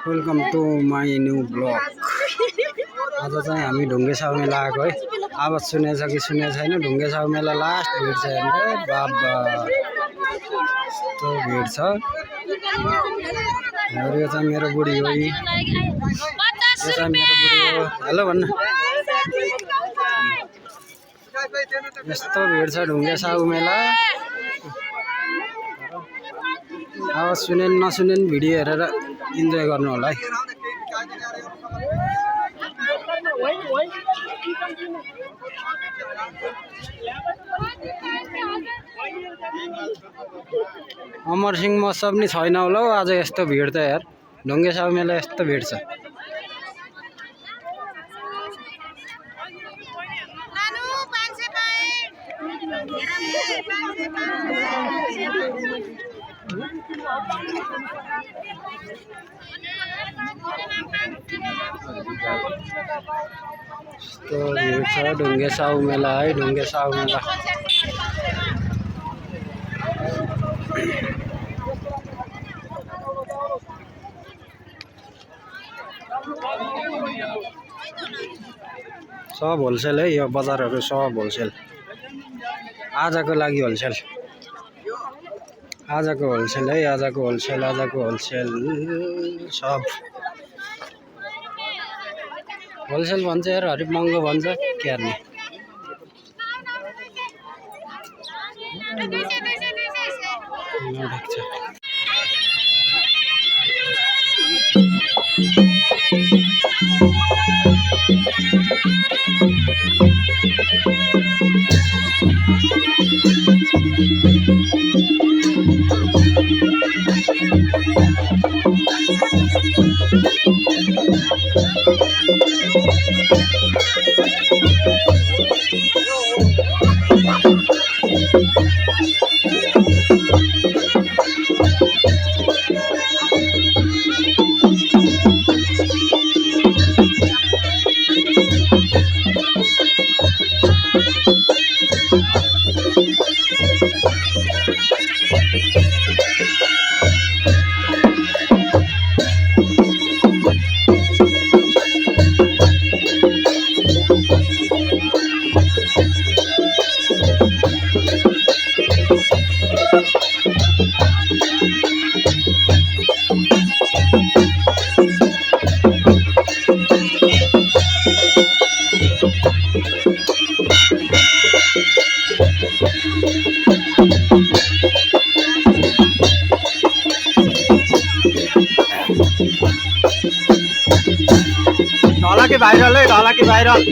Welcome to my new blog. आज चाहिँ हामी ढुङ्गे साउ मेला आएको है। आवाज सुनेछ कि सुनेको छैन? ढुङ्गे साउ मेला लास्ट भिड छ हेर्नु बाबा, यस्तो भिड छ। यो चाहिँ मेरो बुढी हो, यो चाहिँ मेरो बुढी हो। हेलो भन्नु। यस्तो भिड छ ढुङ्गे साउ मेला। आवाज सुनेन नसुनेन भिडियो हेरेर इन्जोय गर्नु होला है। अमरसिंह महोत्सव नि छैन होला हौ आज यस्तो भिड त यार। ढुङ्गे साउ मेला यस्तो भिड छ। यस्तो भिड छ ढुङ्गे साउ मेला है। ढुङ्गे साउ मेला सब होलसेल है। यो बजारहरू सब होलसेल। आजको लागि होलसेल, आजको होलसेल है। आजको होलसेल, आजको होलसेल सब होलसेल भन्छ यार। हरिक महँगो भन्छ के गर्ने। ढाला की वायरल है, ढाला की वायरल।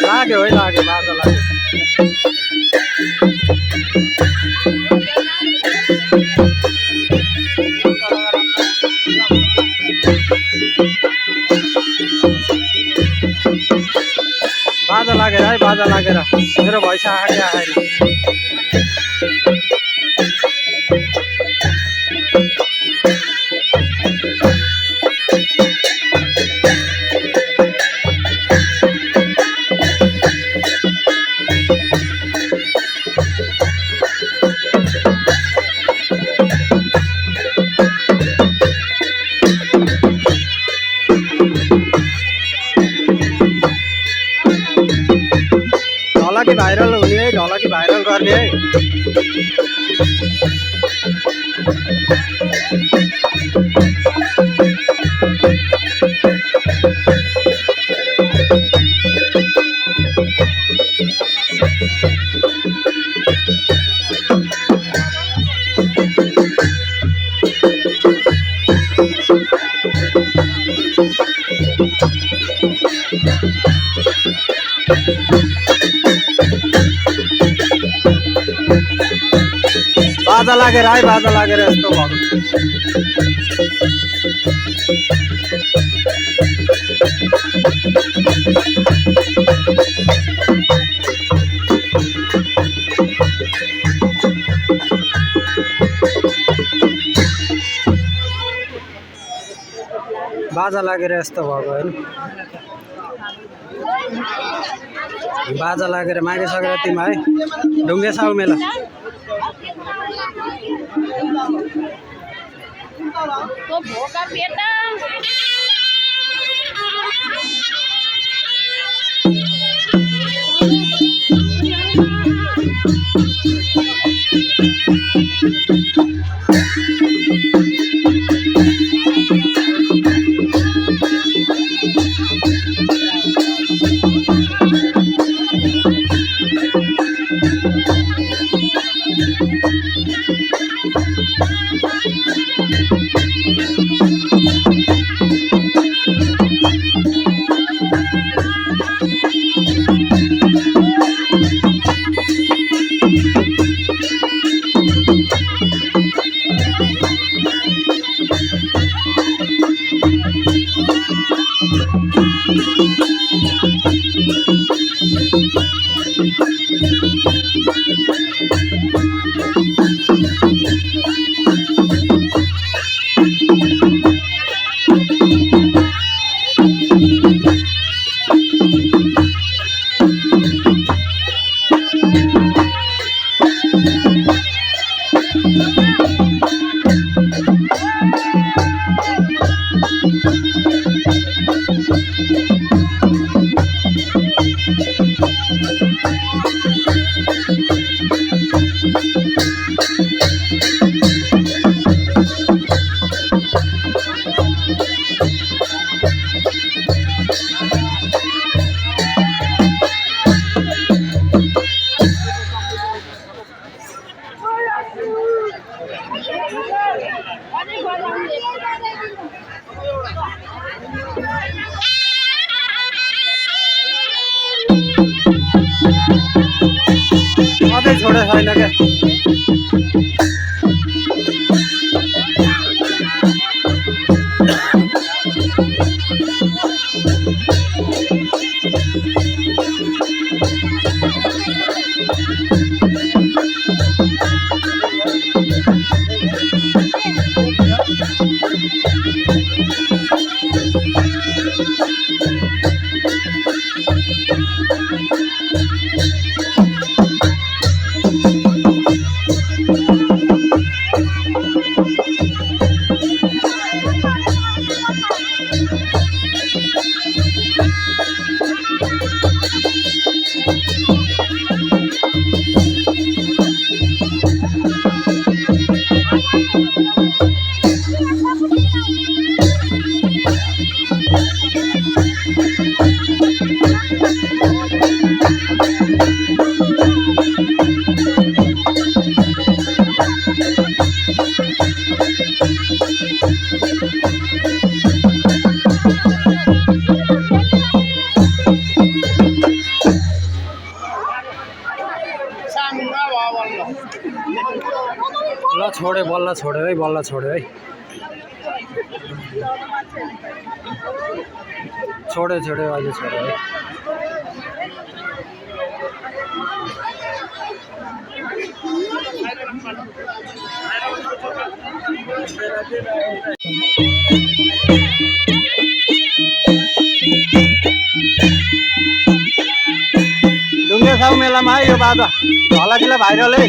लाग्यो है, लाग्यो बाजा लाग्यो। बाजा लागेर है, बाजा लागेर मेरो भैसा आगे आएन। ढाला की भाइरल हुने है, ढाला की भाइरल गर्ने है। बाजा लागेर है, बाजा लागेर यस्तो भएको। बाजा लागेर यस्तो भएको हैन। बाजा लागेर माघे संक्रान्तिमा है ढुङ्गे साउ मेला। अझै छोडे छैन क्या। ल छोडे बल्ल छोड्यो है, बल्ल छोड्यो है, छोड्यो छोड्यो अहिले छोड्यो है। ढुङ्गे साउ मेलामा है यो बाजा झलकिला भाइरल है।